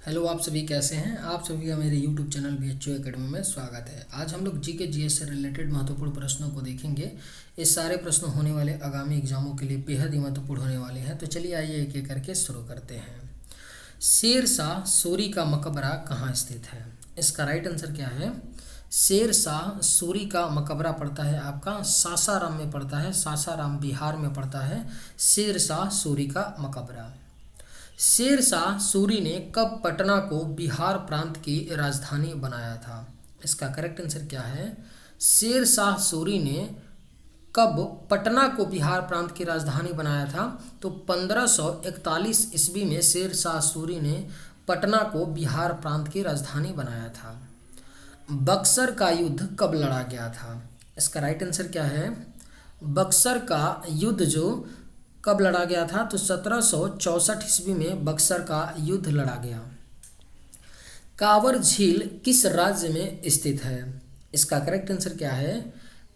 Hello, आप सभी कैसे हैं। आप सभी का मेरे यूट्यूब चैनल BHU एकेडमी में स्वागत है। आज हम लोग जीके जीएस से रिलेटेड महत्वपूर्ण प्रश्नों को देखेंगे। ये सारे प्रश्न होने वाले आगामी एग्जामों के लिए बेहद ही महत्वपूर्ण होने वाले हैं। तो चलिए आइए एक एक करके शुरू करते हैं। शेर शाह सूरी का मकबरा कहाँ स्थित है? इसका राइट आंसर क्या है? शेर शाह सूरी का मकबरा पड़ता है आपका सासाराम में पड़ता है। सासाराम बिहार में पड़ता है शेर शाह सूरी का मकबरा। शेर शाह सूरी ने कब पटना को बिहार प्रांत की राजधानी बनाया था? इसका करेक्ट आंसर क्या है? शेर शाह सूरी ने कब पटना को बिहार प्रांत की राजधानी बनाया था? तो 1541 ईस्वी में शेर शाह सूरी ने पटना को बिहार प्रांत की राजधानी बनाया था। बक्सर का युद्ध कब लड़ा गया था? इसका राइट आंसर क्या है? बक्सर का युद्ध जो कब लड़ा गया था? तो 1764 ईस्वी में बक्सर का युद्ध लड़ा गया। कांवर झील किस राज्य में स्थित है? इसका करेक्ट आंसर क्या है?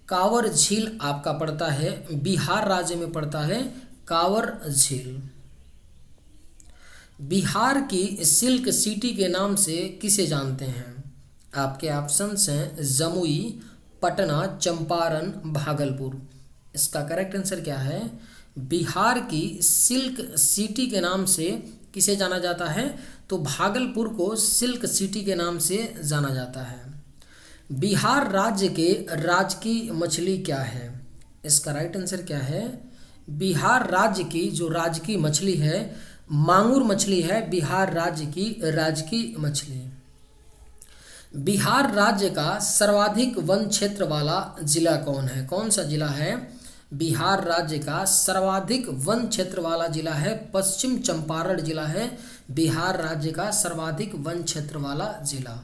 कांवर झील आपका पड़ता है बिहार राज्य में पड़ता है कांवर झील। बिहार की सिल्क सिटी के नाम से किसे जानते हैं? आपके ऑप्शंस हैं जमुई, पटना, चंपारण, भागलपुर। इसका करेक्ट आंसर क्या है? बिहार की सिल्क सिटी के नाम से किसे जाना जाता है? तो भागलपुर को सिल्क सिटी के नाम से जाना जाता है। बिहार राज्य के राजकीय मछली क्या है? इसका राइट आंसर क्या है? बिहार राज्य की जो राजकीय मछली है मांगुर मछली है। बिहार राज्य की राजकीय मछली। बिहार राज्य का सर्वाधिक वन क्षेत्र वाला जिला कौन है? कौन सा जिला है? बिहार राज्य का सर्वाधिक वन क्षेत्र वाला जिला है पश्चिम चंपारण जिला है बिहार राज्य का सर्वाधिक वन क्षेत्र वाला जिला।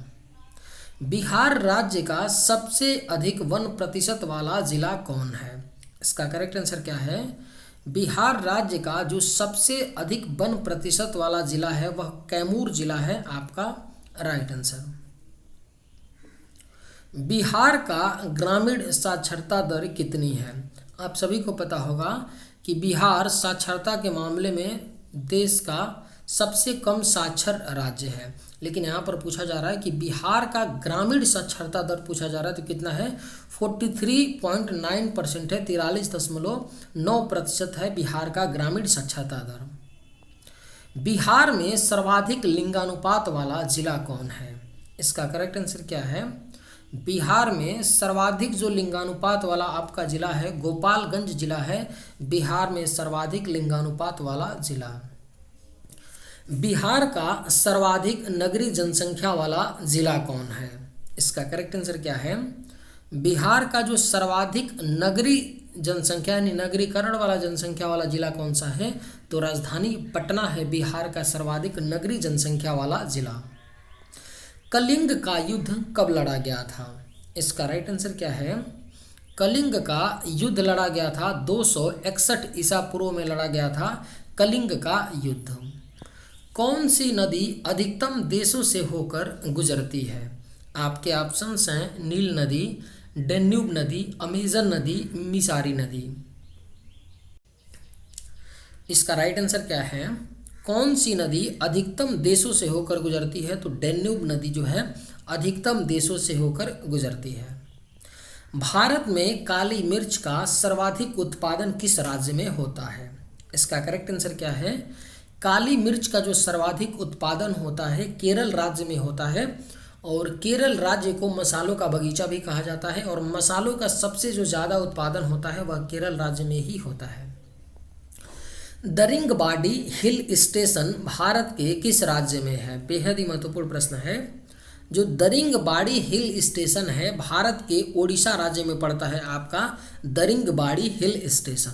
बिहार राज्य का सबसे अधिक वन प्रतिशत वाला जिला कौन है? इसका करेक्ट आंसर क्या है? बिहार राज्य का जो सबसे अधिक वन प्रतिशत वाला जिला है वह कैमूर जिला है आपका राइट आंसर। बिहार का ग्रामीण साक्षरता दर कितनी है? आप सभी को पता होगा कि बिहार साक्षरता के मामले में देश का सबसे कम साक्षर राज्य है, लेकिन यहाँ पर पूछा जा रहा है कि बिहार का ग्रामीण साक्षरता दर पूछा जा रहा है तो कितना है? 43.9% है। 43.9% है बिहार का ग्रामीण साक्षरता दर। बिहार में सर्वाधिक लिंगानुपात वाला जिला कौन है? इसका करेक्ट आंसर क्या है? बिहार में सर्वाधिक जो लिंगानुपात वाला आपका जिला है गोपालगंज जिला है बिहार में सर्वाधिक लिंगानुपात वाला जिला। बिहार का सर्वाधिक नगरीय जनसंख्या वाला जिला कौन है? इसका करेक्ट आंसर क्या है? बिहार का जो सर्वाधिक नगरीय जनसंख्या यानी नगरीकरण वाला जनसंख्या वाला जिला कौन सा है? तो राजधानी पटना है बिहार का सर्वाधिक नगरीय जनसंख्या वाला जिला। कलिंग का युद्ध कब लड़ा गया था? इसका राइट आंसर क्या है? कलिंग का युद्ध लड़ा गया था 261 ईसा पूर्व में लड़ा गया था कलिंग का युद्ध। कौन सी नदी अधिकतम देशों से होकर गुजरती है? आपके ऑप्शंस हैं नील नदी, डेन्यूब नदी, अमेजन नदी, मिसारी नदी। इसका राइट आंसर क्या है? कौन सी नदी अधिकतम देशों से होकर गुजरती है? तो डेन्यूब नदी जो है अधिकतम देशों से होकर गुजरती है। भारत में काली मिर्च का सर्वाधिक उत्पादन किस राज्य में होता है? इसका करेक्ट आंसर क्या है? काली मिर्च का जो सर्वाधिक उत्पादन होता है केरल राज्य में होता है और केरल राज्य को मसालों का बगीचा भी कहा जाता है और मसालों का सबसे जो ज़्यादा उत्पादन होता है वह केरल राज्य में ही होता है। दरिंगबाड़ी हिल स्टेशन भारत के किस राज्य में है? बेहद ही महत्वपूर्ण प्रश्न है। जो दरिंगबाड़ी हिल स्टेशन है भारत के ओडिशा राज्य में पड़ता है आपका दरिंगबाड़ी हिल स्टेशन।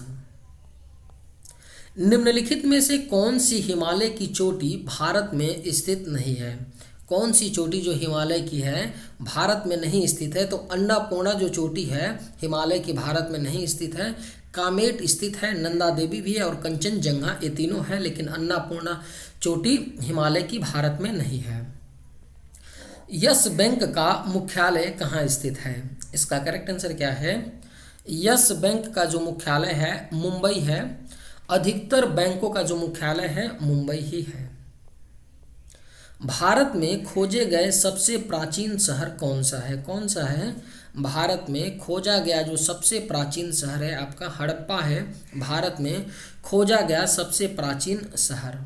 निम्नलिखित में से कौन सी हिमालय की चोटी भारत में स्थित नहीं है? कौन सी चोटी जो हिमालय की है भारत में नहीं स्थित है? तो अन्नपूर्णा जो चोटी है हिमालय की भारत में नहीं स्थित है। कामेट स्थित है, नंदा देवी भी है और कंचनजंगा, ये तीनों है, लेकिन अन्नपूर्णा चोटी हिमालय की भारत में नहीं है। यस बैंक का मुख्यालय कहाँ स्थित है? इसका करेक्ट आंसर क्या है? यस बैंक का जो मुख्यालय है मुंबई है। अधिकतर बैंकों का जो मुख्यालय है मुंबई ही है। भारत में खोजे गए सबसे प्राचीन शहर कौन सा है? कौन सा है? भारत में खोजा गया जो सबसे प्राचीन शहर है आपका हड़प्पा है। भारत में खोजा गया सबसे प्राचीन शहर।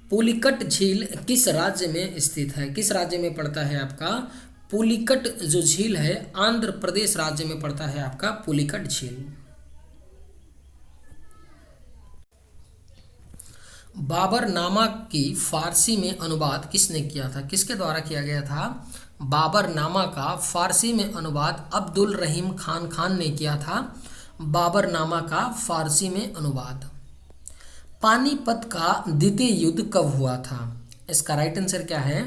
पुलिकट झील किस राज्य में स्थित है? किस राज्य में पड़ता है आपका पुलिकट जो झील है? आंध्र प्रदेश राज्य में पड़ता है आपका पुलिकट झील। बाबरनामा की फारसी में अनुवाद किसने किया था? किसके द्वारा किया गया था? बाबरनामा का फारसी में अनुवाद अब्दुल रहीम खान ने किया था। बाबरनामा का फारसी में अनुवाद। पानीपत का द्वितीय युद्ध कब हुआ था? इसका राइट आंसर क्या है?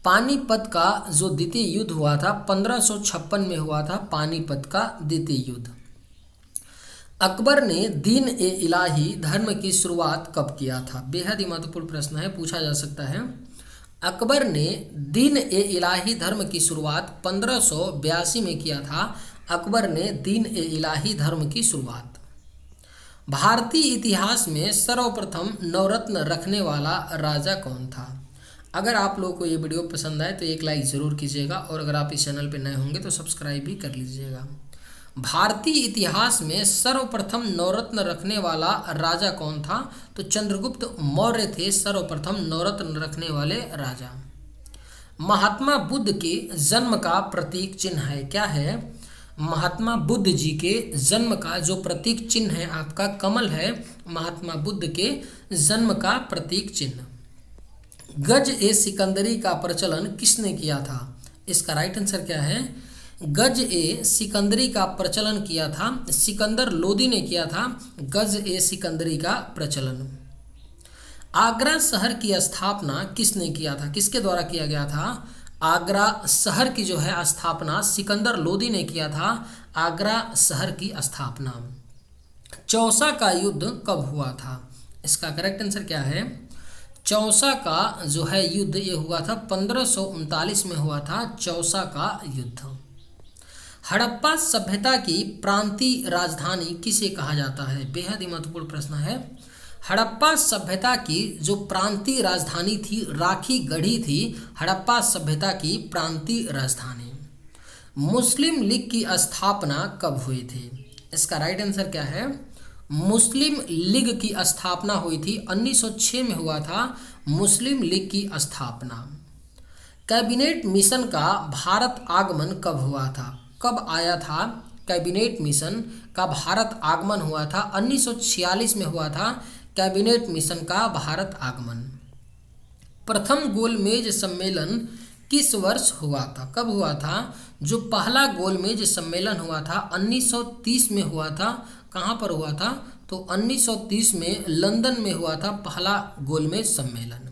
पानीपत का जो द्वितीय युद्ध हुआ था 1556 में हुआ था पानीपत का द्वितीय युद्ध। अकबर ने दीन ए इलाही धर्म की शुरुआत कब किया था? बेहद ही महत्वपूर्ण प्रश्न है, पूछा जा सकता है। अकबर ने दीन ए इलाही धर्म की शुरुआत 1582 में किया था। अकबर ने दीन ए इलाही धर्म की शुरुआत। भारतीय इतिहास में सर्वप्रथम नवरत्न रखने वाला राजा कौन था? अगर आप लोगों को ये वीडियो पसंद आए तो एक लाइक ज़रूर कीजिएगा और अगर आप इस चैनल पर नए होंगे तो सब्सक्राइब भी कर लीजिएगा। भारतीय इतिहास में सर्वप्रथम नवरत्न रखने वाला राजा कौन था? तो चंद्रगुप्त मौर्य थे सर्वप्रथम नवरत्न रखने वाले राजा। महात्मा बुद्ध के जन्म का प्रतीक चिन्ह है, क्या है? महात्मा बुद्ध जी के जन्म का जो प्रतीक चिन्ह है आपका कमल है। महात्मा बुद्ध के जन्म का प्रतीक चिन्ह। गज ए सिकंदरी का प्रचलन किसने किया था? इसका राइट आंसर क्या है? गज ए सिकंदरी का प्रचलन किया था सिकंदर लोदी ने किया था। गज ए सिकंदरी का प्रचलन। आगरा शहर की स्थापना किसने किया था? किसके द्वारा किया गया था? आगरा शहर की जो है स्थापना सिकंदर लोदी ने किया था। आगरा शहर की स्थापना। चौसा का युद्ध कब हुआ था? इसका करेक्ट आंसर क्या है? चौसा का जो है युद्ध ये हुआ था 1539 में हुआ था चौसा का युद्ध। हड़प्पा सभ्यता की प्रांतीय राजधानी किसे कहा जाता है? बेहद ही महत्वपूर्ण प्रश्न है। हड़प्पा सभ्यता की जो प्रांतीय राजधानी थी राखी गढ़ी थी हड़प्पा सभ्यता की प्रांतीय राजधानी। मुस्लिम लीग की स्थापना कब हुई थी? इसका राइट आंसर क्या है? मुस्लिम लीग की स्थापना हुई थी 1906 में हुआ था मुस्लिम लीग की स्थापना। कैबिनेट मिशन का भारत आगमन कब हुआ था? कब आया था? कैबिनेट मिशन का भारत आगमन हुआ था 1946 में हुआ था कैबिनेट मिशन का भारत आगमन। प्रथम गोलमेज सम्मेलन किस वर्ष हुआ था? कब हुआ था? जो पहला गोलमेज सम्मेलन हुआ था 1930 में हुआ था। कहाँ पर हुआ था? तो 1930 में लंदन में हुआ था पहला गोलमेज सम्मेलन।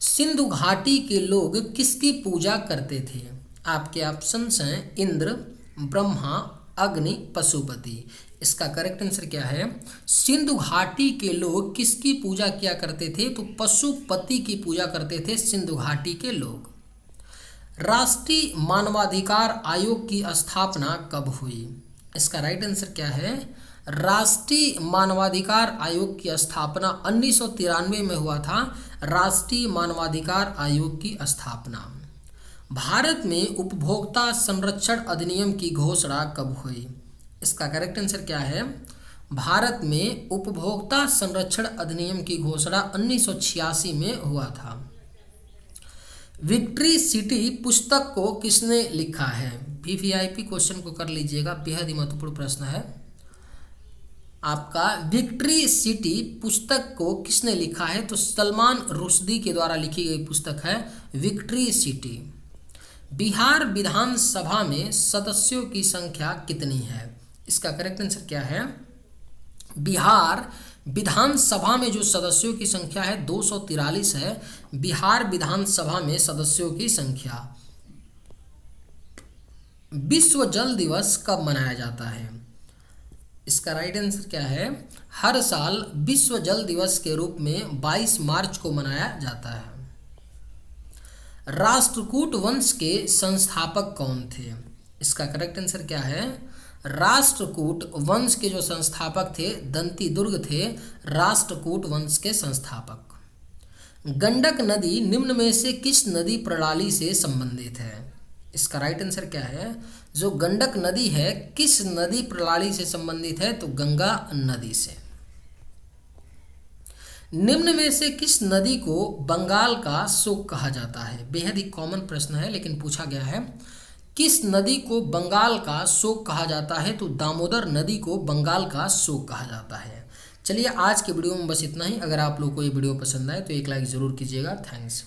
सिंधु घाटी के लोग किसकी पूजा करते थे? आपके ऑप्शंस हैं इंद्र, ब्रह्मा, अग्नि, पशुपति। इसका करेक्ट आंसर क्या है? सिंधु घाटी के लोग किसकी पूजा किया करते थे? तो पशुपति की पूजा करते थे सिंधु घाटी के लोग। राष्ट्रीय मानवाधिकार आयोग की स्थापना कब हुई? इसका राइट आंसर क्या है? राष्ट्रीय मानवाधिकार आयोग की स्थापना 1993 में हुआ था। राष्ट्रीय मानवाधिकार आयोग की स्थापना। भारत में उपभोक्ता संरक्षण अधिनियम की घोषणा कब हुई? इसका करेक्ट आंसर क्या है? भारत में उपभोक्ता संरक्षण अधिनियम की घोषणा 1986 में हुआ था। विक्ट्री सिटी पुस्तक को किसने लिखा है? वीवीआईपी क्वेश्चन को कर लीजिएगा, बेहद ही महत्वपूर्ण प्रश्न है आपका। विक्ट्री सिटी पुस्तक को किसने लिखा है? तो सलमान रुश्दी के द्वारा लिखी गई पुस्तक है विक्ट्री सिटी। बिहार विधानसभा में सदस्यों की संख्या कितनी है? इसका करेक्ट आंसर क्या है? बिहार विधानसभा में जो सदस्यों की संख्या है 243 है। बिहार विधानसभा में सदस्यों की संख्या। विश्व जल दिवस कब मनाया जाता है? इसका राइट आंसर क्या है? हर साल विश्व जल दिवस के रूप में 22 मार्च को मनाया जाता है। राष्ट्रकूट वंश के संस्थापक कौन थे? इसका करेक्ट आंसर क्या है? राष्ट्रकूट वंश के जो संस्थापक थे दंती दुर्ग थे राष्ट्रकूट वंश के संस्थापक। गंडक नदी निम्न में से किस नदी प्रणाली से संबंधित है? इसका राइट आंसर क्या है? जो गंडक नदी है किस नदी प्रणाली से संबंधित है? तो गंगा नदी से। निम्न में से किस नदी को बंगाल का शोक कहा जाता है? बेहद ही कॉमन प्रश्न है लेकिन पूछा गया है। किस नदी को बंगाल का शोक कहा जाता है? तो दामोदर नदी को बंगाल का शोक कहा जाता है। चलिए आज के वीडियो में बस इतना ही। अगर आप लोग को ये वीडियो पसंद आए तो एक लाइक ज़रूर कीजिएगा। थैंक्स।